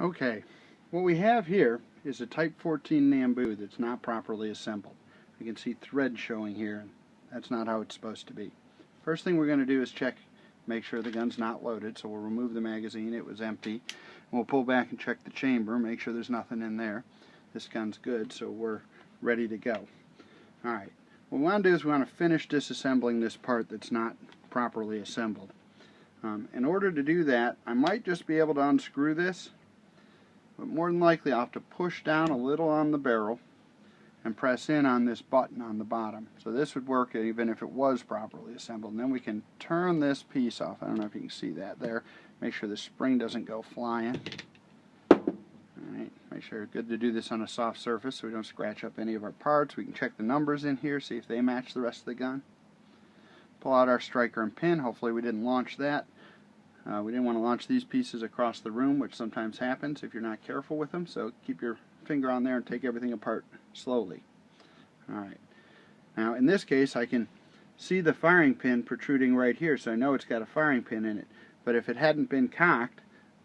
Okay, what we have here is a Type 14 Nambu that's not properly assembled. You can see thread showing here, and that's not how it's supposed to be. First thing we're going to do is check, make sure the gun's not loaded, so we'll remove the magazine. It was empty. And we'll pull back and check the chamber, make sure there's nothing in there. This gun's good, so we're ready to go. Alright, what we want to do is we want to finish disassembling this part that's not properly assembled. In order to do that, I might just be able to unscrew this, but more than likely I'll have to push down a little on the barrel and press in on this button on the bottom. So this would work even if it was properly assembled. And then we can turn this piece off. I don't know if you can see that there. Make sure the spring doesn't go flying. Alright, make sure it's good to do this on a soft surface so we don't scratch up any of our parts. We can check the numbers in here, see if they match the rest of the gun. Pull out our striker and pin. Hopefully we didn't launch that. We didn't want to launch these pieces across the room, which sometimes happens if you're not careful with them, so keep your finger on there and take everything apart slowly. Alright, now in this case I can see the firing pin protruding right here, so I know it's got a firing pin in it, but if it hadn't been cocked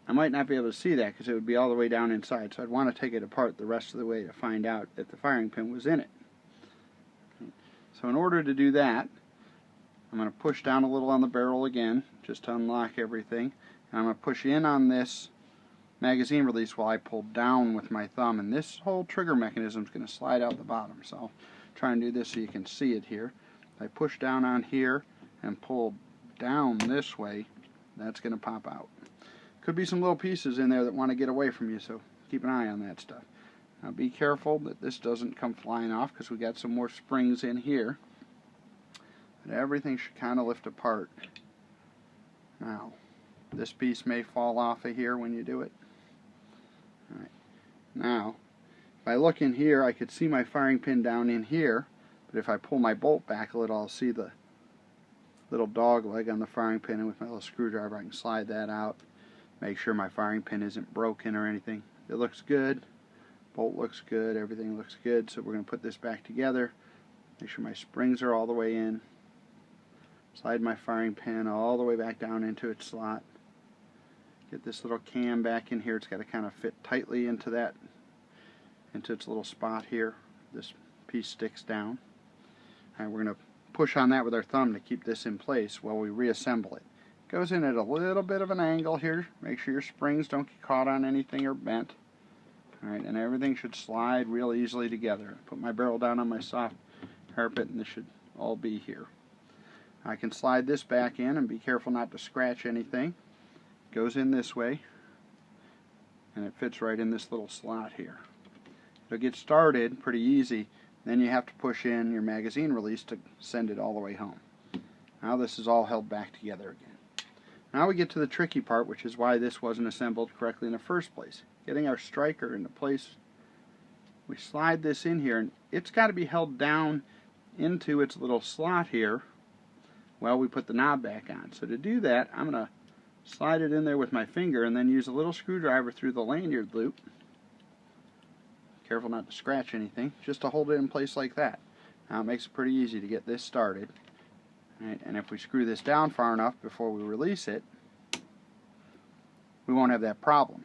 I might not be able to see that because it would be all the way down inside, so I'd want to take it apart the rest of the way to find out that the firing pin was in it. So in order to do that, I'm going to push down a little on the barrel again, just to unlock everything. And I'm going to push in on this magazine release while I pull down with my thumb. And this whole trigger mechanism is going to slide out the bottom. So I'll try and do this so you can see it here. If I push down on here and pull down this way, that's going to pop out. Could be some little pieces in there that want to get away from you, so keep an eye on that stuff. Now be careful that this doesn't come flying off because we got some more springs in here. Everything should kind of lift apart. Now, this piece may fall off of here when you do it. Alright. Now, if I look in here, I could see my firing pin down in here, but if I pull my bolt back a little, I'll see the little dog leg on the firing pin, and with my little screwdriver I can slide that out. Make sure my firing pin isn't broken or anything. It looks good. Bolt looks good. Everything looks good. So we're going to put this back together. Make sure my springs are all the way in. Slide my firing pin all the way back down into its slot. Get this little cam back in here. It's got to kind of fit tightly into its little spot here. This piece sticks down. Alright, we're going to push on that with our thumb to keep this in place while we reassemble it. It goes in at a little bit of an angle here. Make sure your springs don't get caught on anything or bent. Alright, and everything should slide real easily together. Put my barrel down on my soft carpet and this should all be here. I can slide this back in and be careful not to scratch anything. It goes in this way and it fits right in this little slot here. It'll get started pretty easy, then you have to push in your magazine release to send it all the way home. Now this is all held back together again. Now we get to the tricky part, which is why this wasn't assembled correctly in the first place. Getting our striker into place, we slide this in here and it's got to be held down into its little slot here while we put the knob back on. So to do that, I'm going to slide it in there with my finger and then use a little screwdriver through the lanyard loop. Careful not to scratch anything, just to hold it in place like that. Now it makes it pretty easy to get this started. Right, and if we screw this down far enough before we release it, we won't have that problem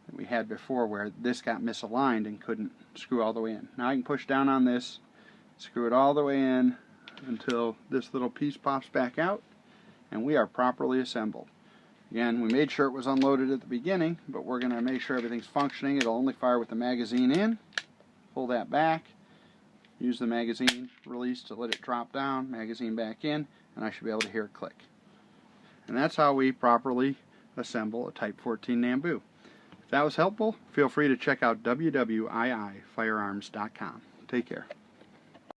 that we had before where this got misaligned and couldn't screw all the way in. Now I can push down on this, screw it all the way in until this little piece pops back out and we are properly assembled. Again, we made sure it was unloaded at the beginning, but we're going to make sure everything's functioning. It'll only fire with the magazine in. Pull that back, use the magazine release to let it drop down, magazine back in, and I should be able to hear it click. And that's how we properly assemble a Type 14 Nambu. If that was helpful, feel free to check out WWII firearms.com. Take care.